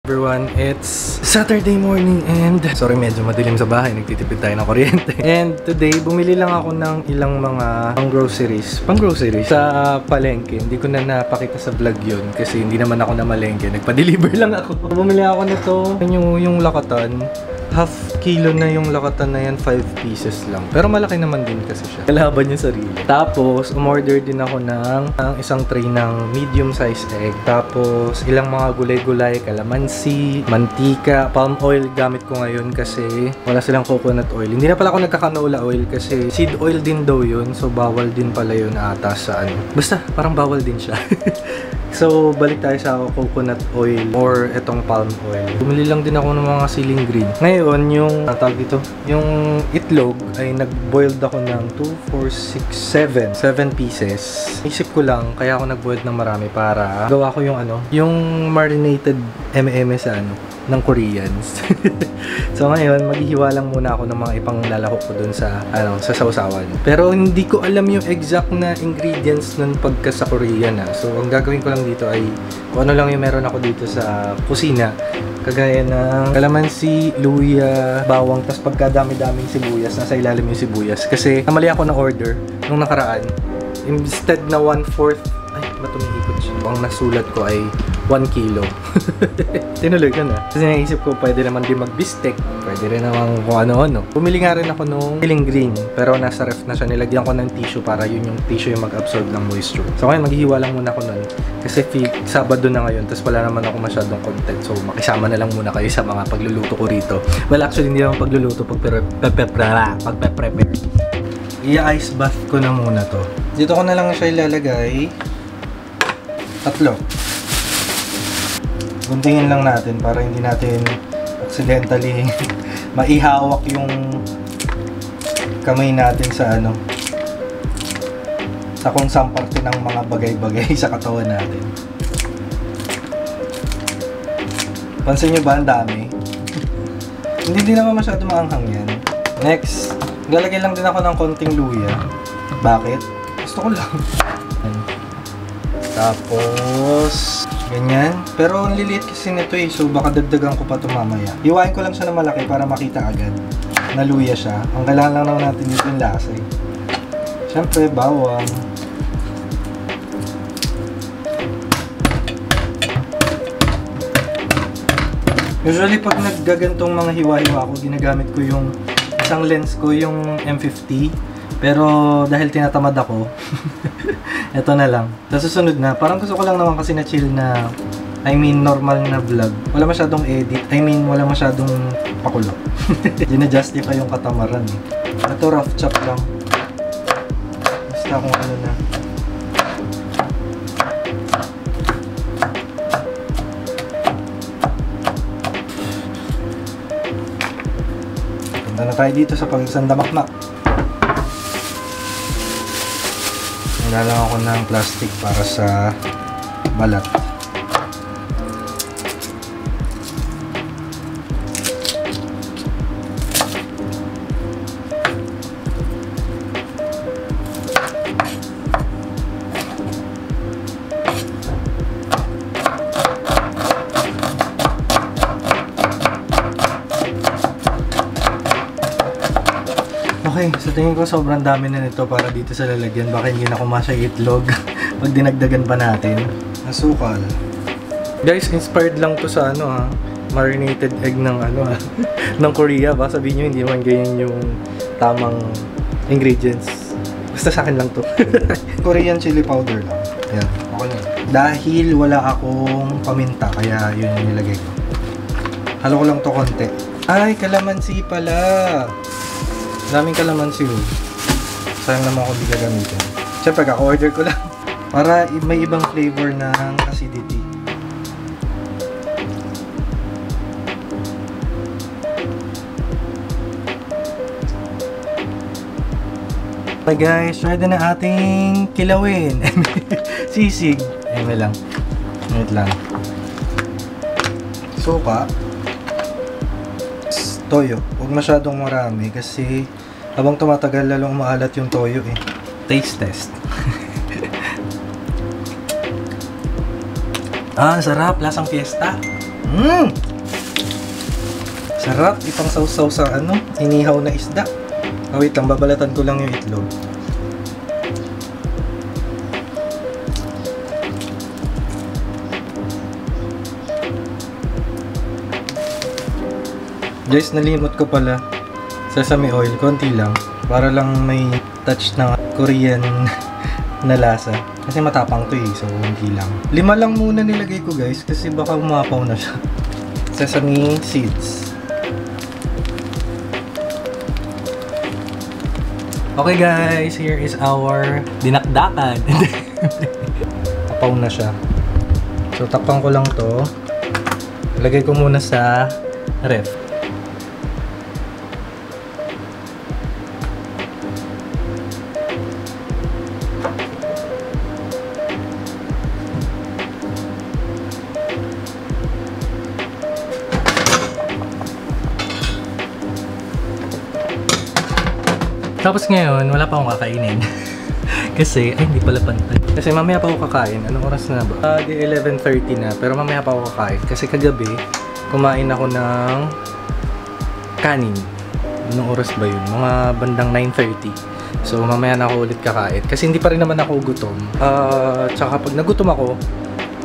Everyone, it's Saturday morning and sorry medyo madilim sa bahay, nagtitipid tayo ng kuryente. And today, bumili lang ako ng ilang mga pang-groceries sa palengke. Hindi ko na napakita sa vlog yun kasi hindi naman ako na malengke. Nagpa-deliver lang ako. Bumili ako nito, yung lakatan. Half kilo na yung lakatan na yan, 5 pieces lang. Pero malaki naman din kasi siya. Kalaban yung sarili. Tapos, umorder din ako ng isang tray ng medium size egg. Tapos, ilang mga gulay-gulay, kalamansi, mantika, palm oil gamit ko ngayon kasi wala silang coconut oil. Hindi na pala ako nagkakanola oil kasi seed oil din daw yun. So, bawal din pala yun ata sa ano. Basta, parang bawal din siya. So, balik tayo sa coconut oil or etong palm oil. Bumili lang din ako ng mga ceiling green. Ngayon, yung tawag dito, yung itlog ay nag-boiled ako ng 2, 4, 6, 7 pieces. Isip ko lang, kaya ako nag-boiled ng marami para gawa ko yung ano, yung marinated M&M sa ano, ng Koreans. So ngayon, maghihiwa lang muna ako ng mga ipang lalahok ko dun sa ano, sa sausawan. Pero hindi ko alam yung exact na ingredients nun pagka sa Korean So ang gagawin ko lang dito ay kung ano lang yung meron ako dito sa kusina. Kagaya ng kalamansi, luya, bawang, tas pagkadami-daming sibuyas, nasa ilalim yung sibuyas. Kasi namali ako ng order nung nakaraan. Instead na 1/4, ay, matumihikot siya. Ang nasulat ko ay 1 kilo. Tinuloy ko na. Kasi naisip ko, pwede naman din mag-bistek. Pwede rin naman kung ano-ano. Bumili nga rin ako nung ceiling green. Pero nasa ref na siya. Nilagyan ko ng tissue para yun yung tissue yung mag-absorb ng moisture. So ngayon, maghihiwa lang muna ako nun. Kasi Sabado na ngayon. Tapos wala naman ako masyadong content. So makisama na lang muna kayo sa mga pagluluto ko rito. Well, actually, hindi naman pagluluto. Pagpe-prepare. I-ice bath ko na muna to. Dito ko na lang siya ilalagay. 3. Guntingin lang natin para hindi natin accidentally maihawak yung kamay natin sa ano, sa kung saan parte ng mga bagay-bagay sa katawan natin. Pansin nyo ba ang dami? Hindi din naman masyado maanghang yan. Next, lalagyan lang din ako ng konting luya. Bakit? Gusto ko lang. Tapos ganyan. Pero ang liliit kasi nito so baka dagdagan ko pa ito mamaya. Iwain ko lang siya na malaki para makita agad na luya siya. Ang kailangan lang naman natin dito yung lasa Siyempre, bawang. Usually pag naggagantong mga hiwa-hiwa ko, ginagamit ko yung isang lens ko, yung M50. Pero dahil tinatamad ako, eto na lang. Sa susunod na, parang gusto ko lang naman kasi na chill na, normal na vlog. Wala masyadong edit. Wala masyadong pakulo. Gina-justify yung katamaran Ito rough chop lang. Basta kung ano na. Punta na tayo dito sa pagsandamakmak. Nilalang ako ng plastic para sa balat. Okay, sa tingin ko sobrang dami na nito para dito sa lalagyan. Baka hindi na kumasya itlog pag dinagdagan pa natin. Asukal. Guys, inspired lang to sa marinated egg ng ng Korea. Baka sabihin nyo hindi man ganyan yung tamang ingredients. Basta sa akin lang to. Korean chili powder lang. Yan, okay na. Dahil wala akong paminta, kaya yun yung nilagay ko. Halo ko lang to konti. Ay, kalamansi pala. Daming kalamansi Sayang naman ako di gagamitin. Siyempre, kaka-order ko lang. Para may ibang flavor ng acidity. Okay guys, ready na ating kilawin. Sisig. May lang. Wait lang. Suka. Toyo. Huwag masyadong marami kasi habang tumatagal lalong maalat yung toyo Taste test. Sarap. Lasang fiesta. Sarap, ipang sausaw sa inihaw na isda. Oh, wait lang, babalatan ko lang yung itlog. Guys, nalimot ko pala sesame oil, konti lang, para lang may touch ng Korean na lasa. Kasi matapang to so hindi lang. 5 lang muna nilagay ko guys, kasi baka umapaw na siya. Sesame seeds. Okay guys, here is our dinakdakan. Apaw na siya. So takpan ko lang to. Lagay ko muna sa ref. Tapos ngayon, wala pa akong kakainin. Kasi, hindi pala pantay. Kasi mamaya pa ako kakain. Anong oras na ba? 11:30 na. Pero mamaya pa ako kakain. Kasi kagabi, kumain ako ng kanin. Anong oras ba yun? Mga bandang 9:30. So, mamaya na ako ulit kakain. Kasi hindi pa rin naman ako gutom. Tsaka pag nagutom ako,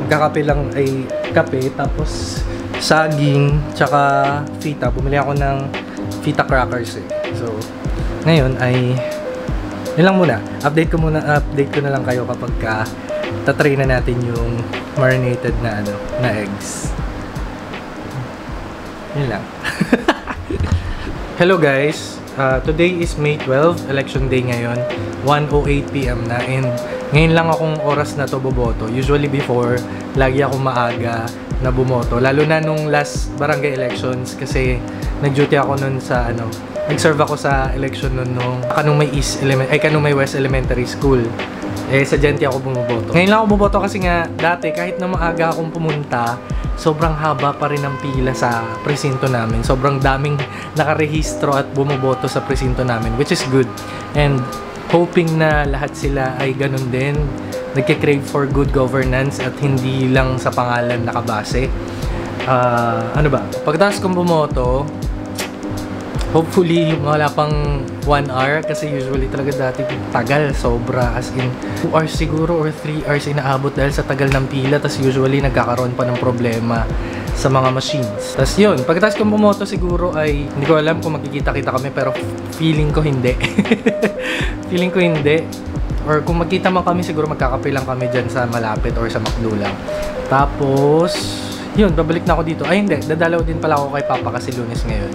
magkakape lang ay kape. Tapos, saging, tsaka fita. Bumili ako ng fita crackers eh. So, ngayon ay yun lang muna. Update ko na lang kayo kapag tatry na natin yung marinated na na eggs. Yun lang. Hello guys. Today is May 12, election day ngayon. 1:08 PM na, and ngayon lang akong oras na to boboto. Usually before, lagi ako maaga na bumoto. Lalo na nung last barangay elections kasi nag-duty ako nun sa nag-serve ako sa election nun nung Kanumay West Elementary School. Sa Genti ako bumoboto. Ngayon lang ako bumoboto kasi nga dati kahit na maaga akong pumunta, sobrang haba pa rin ang pila sa presinto namin. Sobrang daming nakarehistro at bumoboto sa presinto namin, which is good. And hoping na lahat sila ay ganun din. Nagke-crave for good governance at hindi lang sa pangalan nakabase. Pagkatapos kong bumoto, hopefully, wala pang 1 hour kasi usually talaga dati tagal, sobra, as in 2 hours siguro or 3 hours inaabot dahil sa tagal ng pila. Tas usually nagkakaroon pa ng problema sa mga machines. Tas yun, pagkatapos kong bumoto siguro ay hindi ko alam kung magkikita-kita kami, pero feeling ko hindi. Feeling ko hindi. Or kung magkita man kami, siguro magkakape lang kami dyan sa malapit or sa McDo lang. Tapos yun, babalik na ako dito. Ay hindi, dadalaw din pala ako kay Papa kasi Lunes ngayon.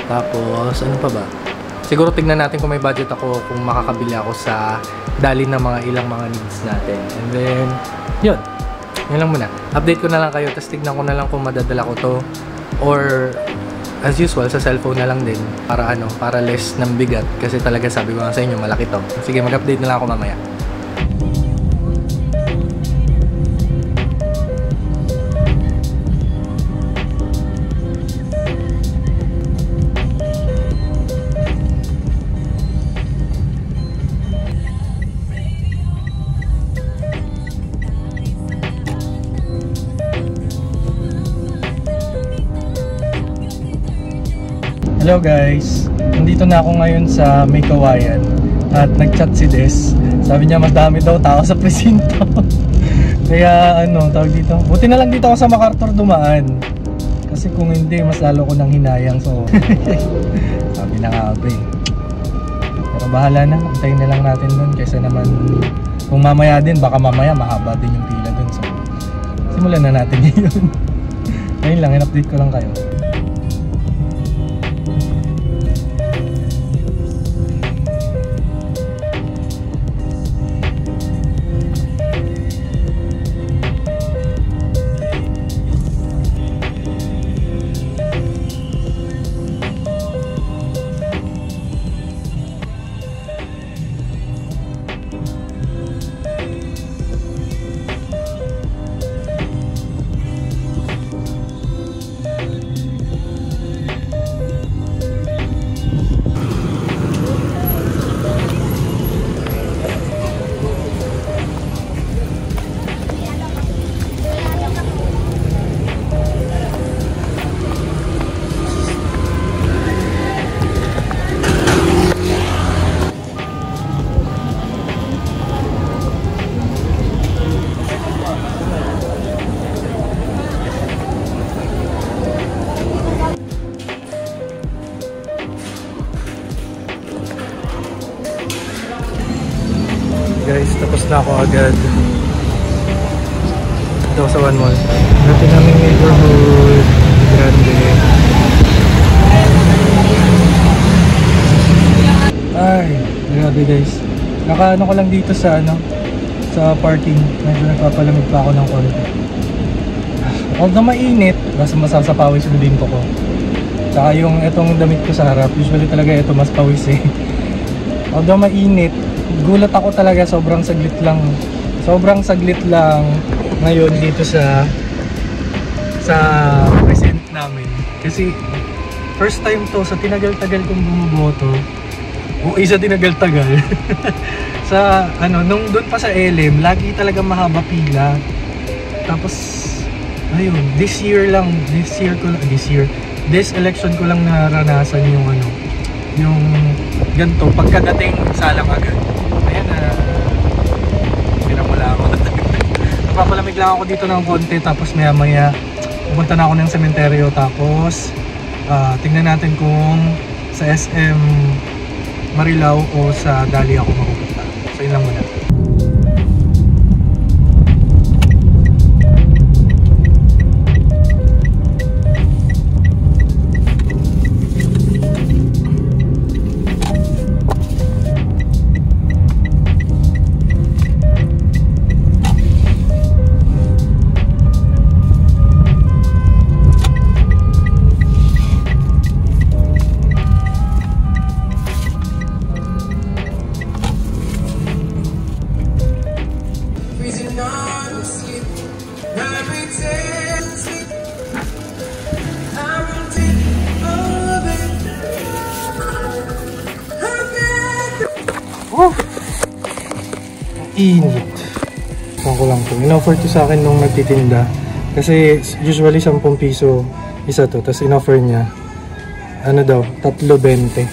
Tapos, ano pa ba? Siguro tignan natin kung may budget ako, kung makakabili ako sa dali ng mga ilang mga needs natin. And then, yun lang muna. Update ko na lang kayo, tapos tignan ko na lang kung madadala ko to. Or, as usual, sa cellphone na lang din. Para less ng bigat. Kasi talaga sabi ko nga sa inyo, malaki to. Sige, mag-update na lang ako mamaya. Hello guys! Nandito na ako ngayon sa May Kawayan at nag-chat si Des. Sabi niya mas dami daw tao sa presinto. Kaya tawag dito. Buti na lang dito ako sa MacArthur dumaan. Kasi kung hindi, mas lalo ko nang hinayang. So, sabi na nga ba eh. Pero bahala na, antayin na lang natin dun. Kaysa naman, kung mamaya din, baka mamaya mahaba din yung pila dun. So, simulan na natin yun. Ngayon lang, in-update ko lang kayo. na ako agad. Ito sa One Mall. Dati namin neighborhood. Grande. Ay, grabe guys. Nakaano ko lang dito sa sa parking. Medyo nagpapalamig pa ako ng konti. Although mainit, basta masasapawis yung dinto ko. Tsaka yung itong damit ko sa harap, usually talaga ito mas pawis eh. Although mainit, gulat ako talaga, sobrang saglit lang ngayon dito sa present namin. Kasi first time to sa tinagal-tagal kong bumoboto. O isa tinagal-tagal. Sa nung doon pa sa LM, lagi talaga mahaba pila. Tapos ayun, this election ko lang naranasan yung ganito pagkadating salang agad. Ayan pinamula ako. Napapalamig lang ako dito ng konti, tapos maya pupunta na ako ng sementeryo, tapos tingnan natin kung sa SM Marilao o sa Dali ako mapupunta. So yun lang muna. Init. Saan ko lang to. In-offer to sa akin nung nagtitinda. Kasi usually 10 piso isa to. Tapos in-offer niya, 3.20.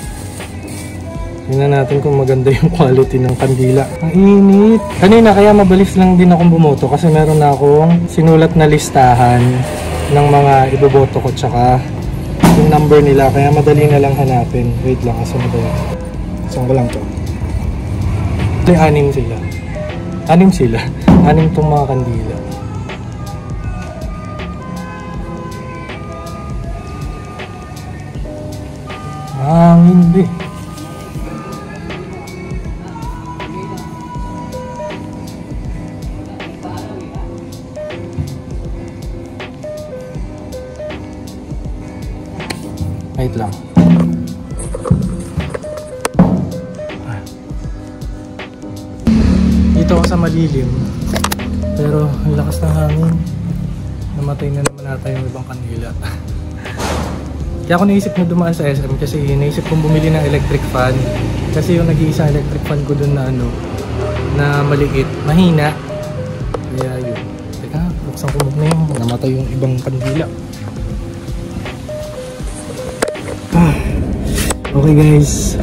Tingnan natin kung maganda yung quality ng kandila. Ang init. Kanina kaya mabilis lang din akong bumoto kasi meron na akong sinulat na listahan ng mga iboboto ko tsaka yung number nila. Kaya madali na lang hanapin. Wait lang, asan na ba yun? Saan ko lang to? Anim sila. Anim tong mga kandila. Hindi. Wait lang. Dito ako sa malilim. Pero ang lakas ng hangin. Namatay na naman nata yung ibang kandila. Kaya ako naisip na dumaan sa SM kasi naisip kong bumili ng electric fan. Kasi yung nag-iisang electric fan ko dun na na maliit, mahina. Kaya yun. Teka, buksan ko muna yung namatay yung ibang kandila. Okay guys,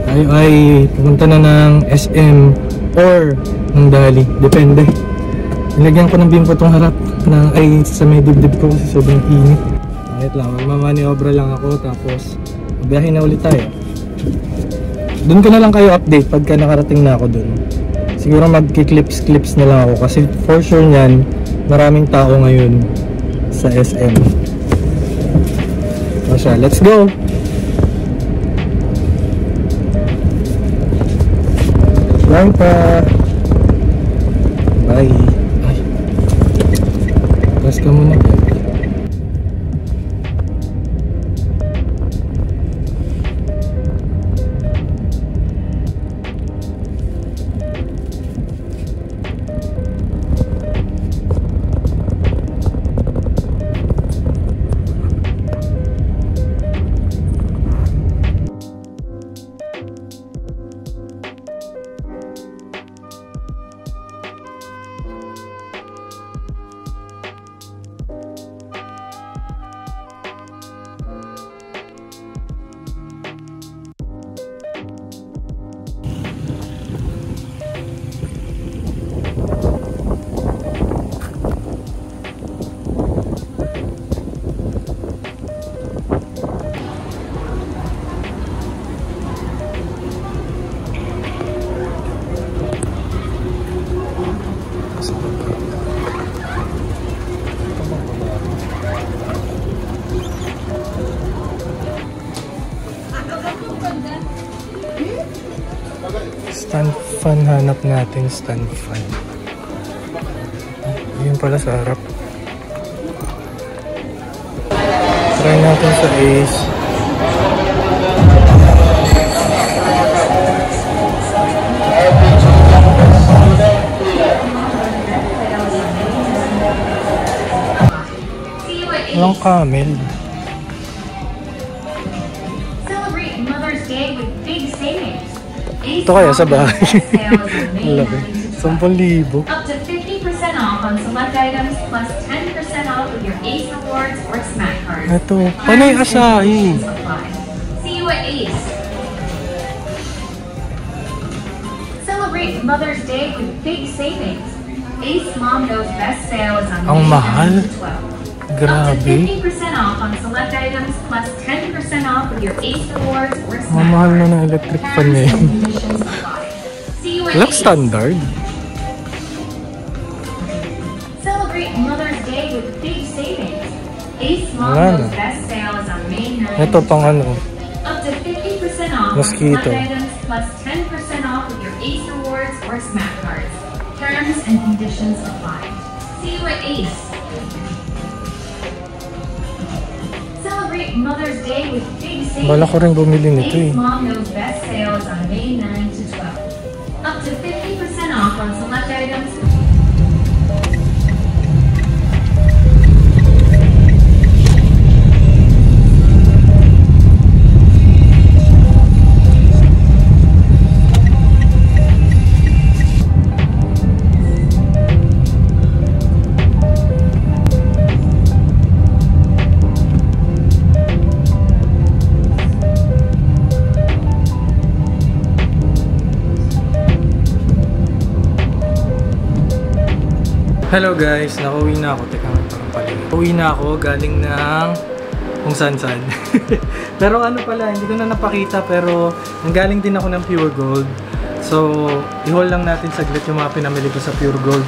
tayo ay pupunta na ng SM or ng Dali, depende. Nilagyan ko ng bimpo tong harap sa may dibdib ko kasi sobrang init. Wait lang, magmamaniobra lang ako tapos mabiyahin na ulit tayo. Doon ko na lang kayo update pagka nakarating na ako doon. Siguro magki-clips na lang ako kasi for sure nyan maraming tao ngayon sa SM. O siya, let's go! Bye pa! Bye! Ay! Press ka muna. fan hanap natin, stand fan. Yun pala sa harap. Try natin sa Ace. Walang camel. Celebrate Mother's Day with big savings. Ito kaya sa bahay. Laki. 10,000. Up to 50% off on select items plus 10% off with your Ace Rewards or Smack card. Ito, panay asahi. See you at Ace. Celebrate Mother's Day with big savings. Ace Mom Knows Best Sale is on Ang May mahal. 9 to 12. Grabe. Up to 50% off on select items plus 10% off with your Ace Rewards or Smack Mamahal na card. ng electric fan Terms niya and yun. conditions apply. See you at Walang Ace. standard. Celebrate Mother's Day with big savings. Ace Mom Wala Knows na. Best Sale is on May 9. Ito pang ano. Up to 50% off Mosquito. on select items plus 10% off with your Ace Rewards or Smack cards. Terms and conditions apply. See you at Ace. Celebrate Mother's Day with big savings. Bala ko rin bumili nito eh. Ace Mom Knows Best Sale is on May 9 to 12. Up to 50% off on select items. Hello guys, nakauwi na ako. Teka nga, parang pala. Uwi na ako, galing ng kung saan-saan. Pero ano pala, hindi ko na napakita, pero nanggaling din ako ng Pure Gold. So, i-haul lang natin saglit yung mga pinamili ko sa Pure Gold.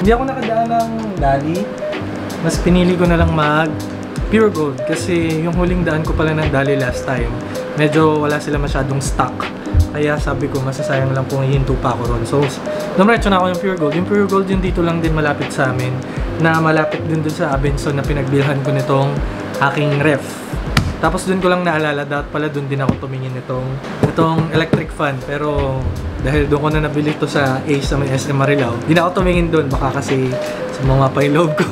Hindi ako nakadaan ng Dali. Mas pinili ko na lang mag Pure Gold kasi yung huling daan ko pala ng Dali last time, medyo wala sila masyadong stock. Kaya sabi ko, masasayang lang kung hihinto pa ako ron. So, dumiretso na ako yung Pure Gold. Yung Pure Gold yung dito lang din malapit sa amin, na malapit din dun sa Abenson na pinagbilhan ko nitong aking ref. Tapos dun ko lang naalala, dapat pala dun din ako tumingin itong electric fan. Pero dahil doon ko na nabili to sa Ace sa may SM Marilao, di na ako tumingin dun, baka kasi sa mga pailob ko.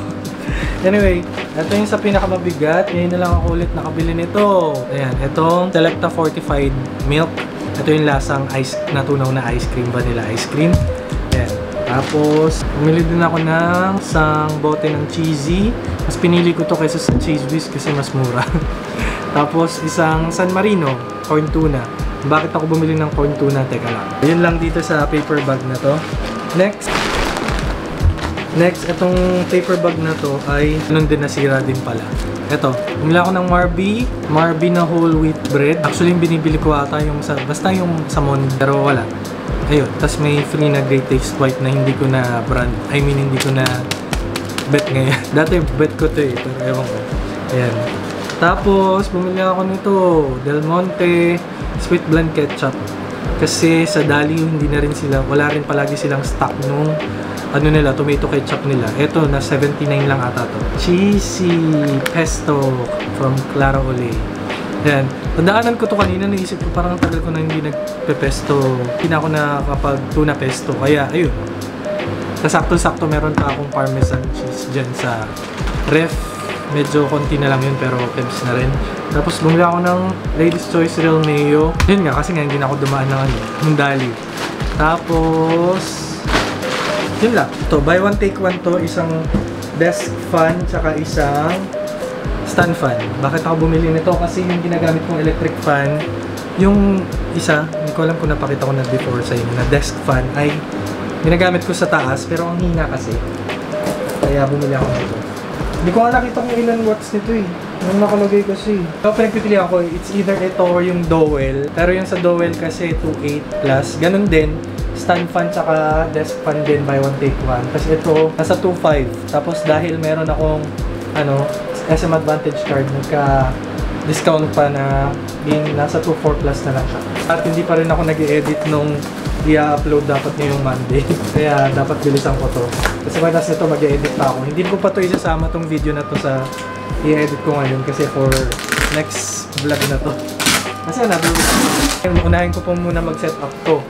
Anyway, ito yung sa pinakamabigat. Ngayon na lang ako ulit nakabili nito. Ayan, itong Selecta Fortified Milk. Ito yung lasang ice, natunaw na ice cream, vanilla ice cream. Ayan. Tapos, bumili din ako ng isang bote ng cheesy. Mas pinili ko to kaysa sa Cheese Whiz kasi mas mura. Tapos, isang San Marino corn tuna. Bakit ako bumili ng corn tuna? Teka lang. Yun lang dito sa paper bag na to. Next, itong paper bag na to ay nun din nasira din pala. Ito, bumili ako ng Marby na whole wheat bread. Actually, yung binibili ko ata yung basta yung Samon, pero wala. Ayun, tas may free na Great Taste White na hindi ko na brand. I mean, hindi ko na bet ngayon. Dati bet ko to eh, pero ewan ko. Ayan. Tapos, bumili ako nito, Del Monte Sweet Blend Ketchup. Kasi sa Dali, hindi na rin sila, wala rin palagi silang stock nung ano nila, tomato ketchup nila. Ito, na 79 lang ata to. Cheesy pesto from Clara Ole. Yan. Tandaanan ko to kanina, naisip ko parang tagal ko na hindi nagpe-pesto. Hindi na ako nakapag tuna pesto. Kaya, ayun. Sakto-sakto meron pa akong parmesan cheese dyan sa ref. Medyo konti na lang yun, pero kebs na rin. Tapos, bumili ako ng Lady's Choice Real Mayo. Yun nga, kasi nga hindi na ako dumaan ng Dali. Tapos, yun lang. Ito, buy one take one to. Isang desk fan, tsaka isang stand fan. Bakit ako bumili nito? Kasi yung ginagamit kong electric fan, yung isa, hindi ko alam kung napakita ko na before sa inyo, na desk fan, ay ginagamit ko sa taas, pero ang hina kasi. Kaya bumili ako nito. Hindi ko nga nakita kung ilan watts nito eh. Nung nakalagay kasi. So, pinagpipili ako, it's either ito or yung Dowel. Pero yung sa Dowel kasi 2.8 plus. Ganun din. Stand fan tsaka desk fan din, buy one take one. Kasi ito, nasa 2.5. Tapos dahil meron akong SM Advantage card, nagka-discount pa na being nasa 2.4 plus na lang siya. At hindi pa rin ako nag-i-edit nung i-upload dapat ngayong Monday. Kaya dapat bilisan ko to. Kasi manas nito mag-edit pa ako. Hindi ko pa to isasama tong video na to sa i-edit ko ngayon kasi for next vlog na to. Kasi unahin ko po muna mag-set up to.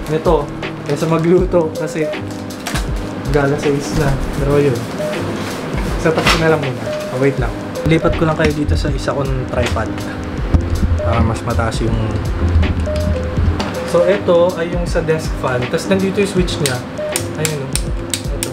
Nito. Kaysa magluto kasi gala 6 na. Pero yun. Set up ko na lang muna. Wait lang. Lipat ko lang kayo dito sa isa kong tripod. Para mas mataas yung... So, ito ay yung sa desk fan. Tapos nandito yung switch niya. Ayun o. Ito.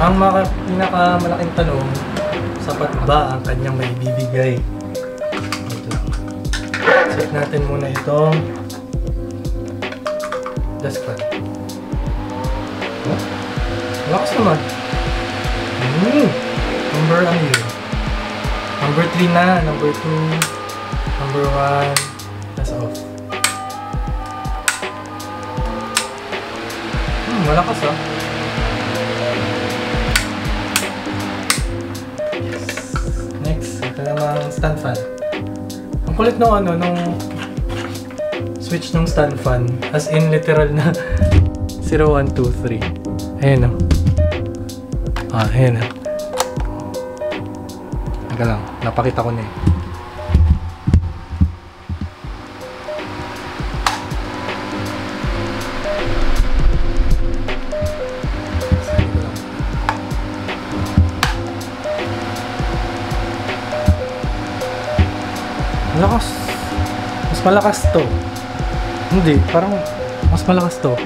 Ang pinakamalaking tanong, sapat ba ang kanyang may bibigay? Ito lang. Set natin muna itong desk fan. Oh, lakas naman. Number ano yun? Number 3 na, number 2, number 1, that's off. Malakas ah. Namang stand fan. Ang kulit nung nung switch ng stand fan, as in literal na 0, 1, 2, 3. Ayan o. Ayan o. Teka lang, napakita ko na eh. Malakas. Mas malakas to. Hindi, parang mas malakas to.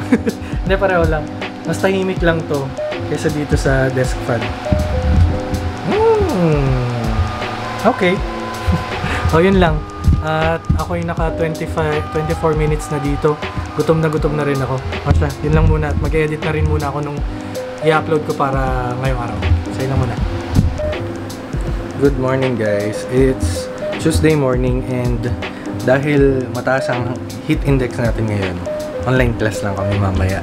Hindi, pareho lang. Mas tahimik lang to kaysa dito sa desk fan. Okay. O, yun lang. At ako yung naka 24 minutes na dito. Gutom na rin ako. Basta, yun lang muna. At mag-edit na rin muna ako nung i-upload ko para ngayong araw. So, yun lang muna. Good morning guys. It's Tuesday morning and dahil mataas ang heat index natin ngayon, online class lang kami mamaya.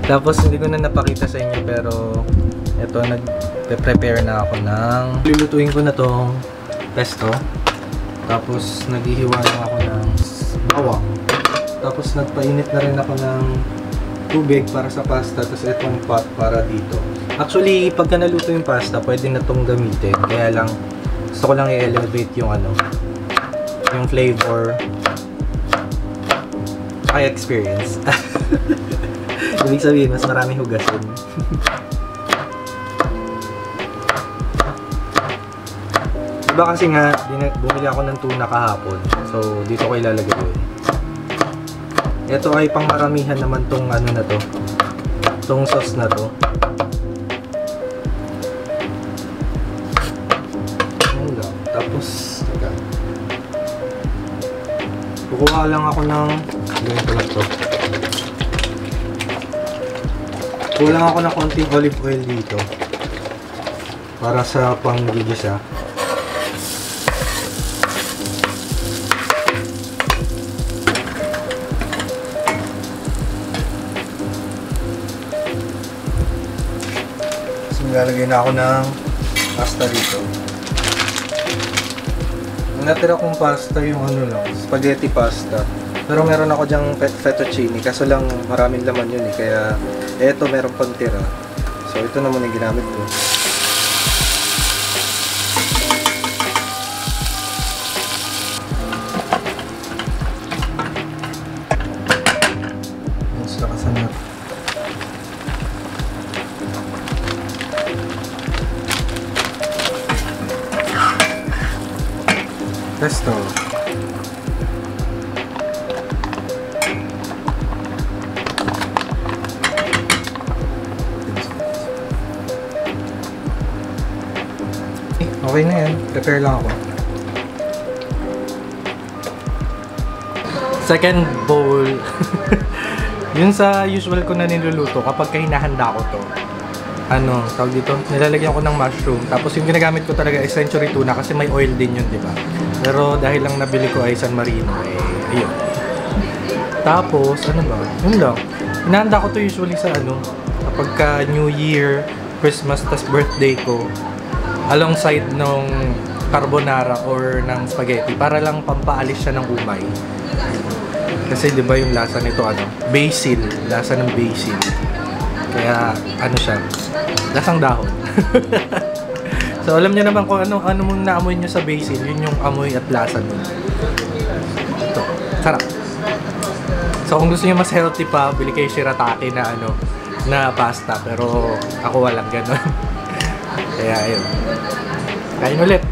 Tapos hindi ko na napakita sa inyo pero eto, nag-prepare na ako ng lulutuin ko na tong pesto. Tapos naghihiwa na ako ng bawang. Tapos nagpainit na rin ako ng tubig para sa pasta. Tapos itong pot para dito. Actually, pagka naluto yung pasta, pwede na tong gamitin. Kaya lang gusto ko lang i-elevate yung yung flavor ay experience. Ibig sabihin, mas marami hugasin. Diba kasi nga, bumili ako ng tuna kahapon. So, dito ko ilalagay yun. Ito ay pangmaramihan naman tong ano na to. Tong sauce na to. Ayan lang. Tapos, teka. Kukuha lang ako ng ganito lang to. Kuha lang ako ng konting olive oil dito. Para sa panggigisa. Nilalagay na ako ng pasta dito. Ang natira kong pasta yung ano lang, spaghetti pasta. Pero meron ako dyang fettuccine, kaso lang maraming laman yun eh. Kaya eto meron pang tira. So ito naman yung ginamit ko. Mas lakasan na. Pesto. Okay na yan. Prepare lang ako. Second bowl. Yun sa usual ko na niluluto kapag hinahanda ko to. Ano, tawag dito, nilalagyan ko ng mushroom. Tapos yung ginagamit ko talaga is century tuna kasi may oil din yun, di ba? Pero dahil lang nabili ko ay San Marino, ayun. Tapos, ano ba? Yun lang. Hinahanda ko to usually sa ano, kapag ka New Year, Christmas, tas birthday ko, alongside nung carbonara or ng spaghetti para lang pampaalis siya ng umay. Kasi di ba yung lasa nito ano, basil, lasa ng basil. Kaya ano siya, lasang dahon. So alam niyo naman kung ano mong naamoy niyo sa basil, yun yung amoy at lasa nun. Ito, sarap. So kung gusto niyo mas healthy pa, bili kayo shirataki na ano, na pasta, pero ako walang ganun. Kaya ayun. Kain ulit.